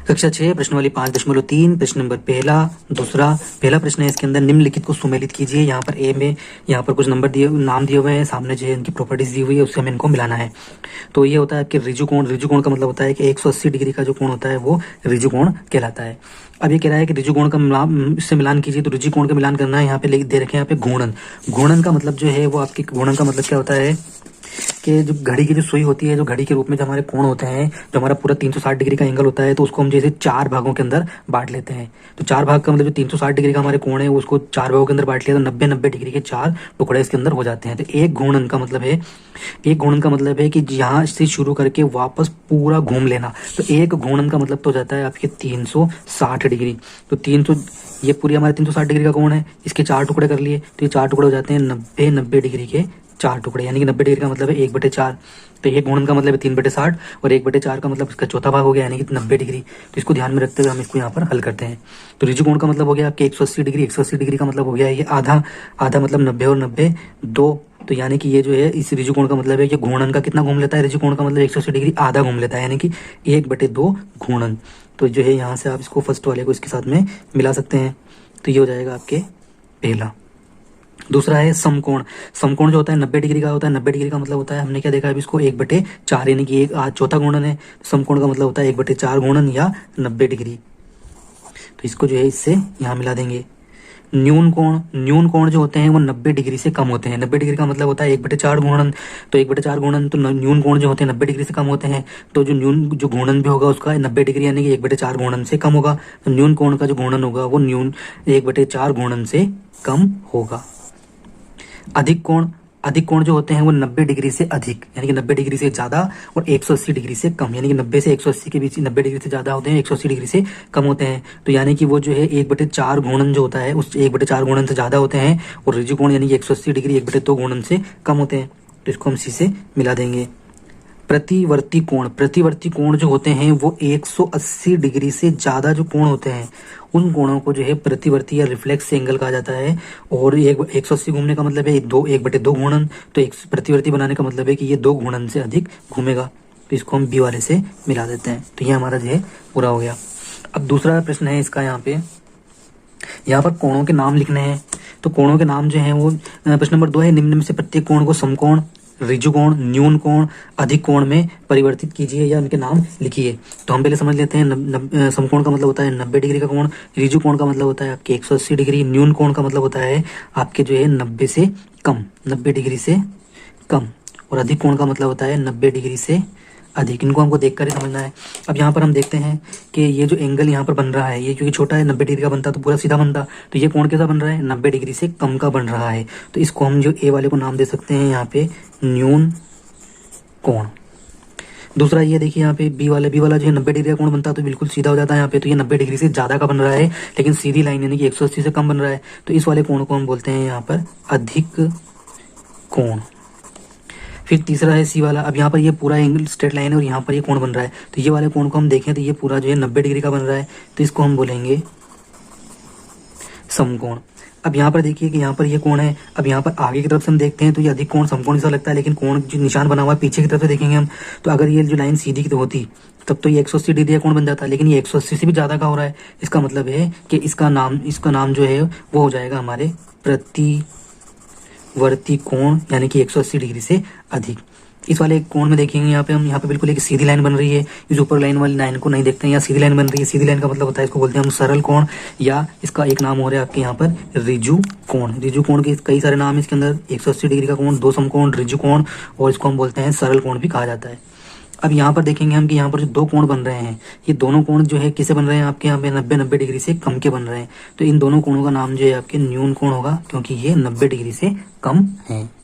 कक्षा 6 प्रश्नावली 5.3 प्रश्न नंबर पहला प्रश्न है इसके अंदर निम्नलिखित को सुमेलित कीजिए। यहाँ पर ए में यहाँ पर कुछ नाम दिए हुए हैं, सामने जो है इनकी प्रॉपर्टीज दी हुई है, उससे हमें इनको मिलाना है। तो ये होता है आपके ऋजु कोण। ऋजु कोण का मतलब होता है कि 180 डिग्री का जो कोण होता है वो ऋजु कोण कहलाता है। अब ये कह रहा है कि ऋजु कोण का इससे मिलान कीजिए, तो ऋजु कोण का मिलान करना है। यहाँ पे दे रखे हैं यहाँ पे घूर्णन। घूर्णन का मतलब जो है वो आपकी घूर्णन का मतलब क्या होता है कि जो घड़ी की जो सुई होती है, जो घड़ी के रूप में जो हमारे कोण होते हैं, जो हमारा पूरा 360 डिग्री का एंगल होता है, तो उसको हम जैसे 4 भागों के अंदर बांट लेते हैं। तो 4 भाग का मतलब जो 360 डिग्री का हमारे कोण है उसको 4 भागों के अंदर बांट लिया तो 90 डिग्री के 4 टुकड़े इसके अंदर हो जाते हैं। तो एक घूर्णन का मतलब है कि यहाँ से शुरू करके वापस पूरा घूम लेना। तो एक घूर्णन का मतलब तो हो जाता है आपके 360 डिग्री। तो 300 ये पूरी हमारे 360 डिग्री का कोण है, इसके 4 टुकड़े कर लिए तो ये 4 टुकड़े हो जाते हैं 90 डिग्री के 4 टुकड़े, यानी कि 90 डिग्री का मतलब है 1/4। तो एक गुणन का मतलब है 3/60 और 1/4 का मतलब इसका चौथा भाग हो गया, यानी कि 90 डिग्री। तो इसको ध्यान में रखते हुए हम इसको यहाँ पर हल करते हैं। तो ऋजु कोण का मतलब हो गया आपके 180 डिग्री। 180 डिग्री का मतलब हो गया ये आधा मतलब 90 और 90 2। तो यानी कि ये जो है इस ऋजु कोण का मतलब है कि घूर्णन का कितना घूम लेता है, ऋजु कोण का मतलब 180 डिग्री आधा घूम लेता है, यानी कि 1/2 घूर्णन। तो जो है यहाँ से आप इसको फर्स्ट वाले को इसके साथ में मिला सकते हैं। तो ये हो जाएगा आपके पहला। दूसरा है समकोण। समकोण जो होता है 90 डिग्री का होता है। 90 डिग्री का मतलब होता है, हमने क्या देखा है इसको 1/4, यानी कि एक चौथा गुणन है। समकोण का मतलब होता है 1/4 गुणन या 90 डिग्री। तो इसको जो है इससे यहाँ मिला देंगे। न्यून कोण जो होते हैं वो 90 डिग्री से कम होते हैं। 90 डिग्री का मतलब होता है 1/4 गुणन। तो 1/4 गुणन तो न्यून कोण जो होते हैं 90 डिग्री से कम होते हैं। तो जो न्यून जो घूर्णन भी होगा उसका 90 डिग्री यानी कि 1/4 गुणन से कम होगा। तो न्यून कोण का जो घूर्णन होगा वो न्यून 1/4 गुणन से कम होगा। अधिक कोण जो होते हैं वो 90 डिग्री से अधिक, यानी कि 90 डिग्री से ज्यादा और 180 डिग्री से कम, यानी कि 90 से 180 के बीच 90 डिग्री से ज्यादा होते हैं, 180 डिग्री से कम होते हैं। तो यानी कि वो जो है 1/4 गुणन जो होता है उस 1/4 गुणन से ज्यादा होते हैं और ऋजु कोण यानी कि 180 डिग्री 1/2 गुणन से कम होते हैं। तो इसको हम सी से मिला देंगे। प्रतिवर्ती कोण जो होते हैं वो 180 डिग्री से ज्यादा जो कोण होते हैं उन कोणों को जो है प्रतिवर्ती या रिफ्लेक्स एंगल कहा जाता है। और 180 घूमने का मतलब है 1/2 घूर्णन। तो एक प्रतिवर्ती बनाने का मतलब है कि ये 2 घूर्णन से अधिक घूमेगा। तो इसको हम बी वाले से मिला देते हैं। तो ये हमारा जो है पूरा हो गया। अब दूसरा प्रश्न है इसका, यहाँ पर कोणों के नाम लिखने हैं। तो कोणों के नाम जो है वो प्रश्न नंबर 2 है, निम्न में से प्रत्येक कोण को समकोण, ऋजु कोण, न्यून कोण, अधिक कोण में परिवर्तित कीजिए या उनके नाम लिखिए। तो हम पहले समझ लेते हैं। समकोण का मतलब होता है 90 डिग्री का कोण। ऋजु कोण का मतलब होता है आपके 180 डिग्री। न्यून कोण का मतलब होता है आपके जो है 90 से कम, 90 डिग्री से कम। और अधिक कोण का मतलब होता है 90 डिग्री से अधिक। इनको हमको देखकर ही समझना है। अब यहाँ पर हम देखते हैं कि ये जो एंगल यहाँ पर बन रहा है ये क्योंकि छोटा है, 90 डिग्री का बनता तो पूरा सीधा बनता। तो ये कोण कैसा बन रहा है, 90 डिग्री से कम का बन रहा है। तो इसको हम जो ए वाले को नाम दे सकते हैं यहाँ पे न्यून कोण। दूसरा ये देखिए यहाँ पे बी वाला जो है 90 डिग्री का कोण बनता तो बिल्कुल सीधा हो जाता है यहाँ पे। तो ये 90 डिग्री से ज्यादा का बन रहा है लेकिन सीधी लाइन यानी कि 180 से कम बन रहा है। तो इस वाले कोण को हम बोलते हैं यहाँ पर अधिक कोण। फिर तीसरा है सी वाला। अब यहाँ पर ये पूरा एंगल स्ट्रेट लाइन है और यहाँ पर ये कोण बन रहा है। तो ये वाले कोण को हम देखें तो ये पूरा जो है 90 डिग्री का बन रहा है। तो इसको हम बोलेंगे समकोण। अब यहाँ पर देखिए कि यहाँ पर ये कोण है। अब यहाँ पर आगे की तरफ से हम देखते हैं तो ये अधिक कोण समकोण जैसा लगता है, लेकिन कोण जो निशान बना हुआ है पीछे की तरफ से देखेंगे हम तो अगर ये जो लाइन सीधी की होती तब तो ये 180 डिग्री का कोण बन जाता है, लेकिन ये 180 से भी ज्यादा का हो रहा है। इसका मतलब है कि इसका नाम जो है वो हो जाएगा हमारे प्रतिवर्ती कोण, यानी कि 180 डिग्री से अधिक। इस वाले कोण में देखेंगे यहाँ पे बिल्कुल एक सीधी लाइन बन रही है। इस ऊपर लाइन वाली लाइन को नहीं देखते हैं, यहाँ सीधी लाइन बन रही है। सीधी लाइन का मतलब होता है इसको बोलते हैं हम सरल कोण, या इसका एक नाम हो रहा है आपके यहाँ पर ऋजु कोण। ऋजु कोण के कई सारे नाम है इसके अंदर, 180 डिग्री का कोण, 2 समकोण, ऋजु कोण, और इसको हम बोलते हैं सरल कोण भी कहा जाता है। अब यहाँ पर देखेंगे हम कि यहाँ पर जो 2 कोण बन रहे हैं ये दोनों कोण जो है किसे बन रहे हैं आपके यहाँ पे 90 डिग्री से कम के बन रहे हैं। तो इन दोनों कोणों का नाम जो है आपके न्यून कोण होगा क्योंकि ये 90 डिग्री से कम है।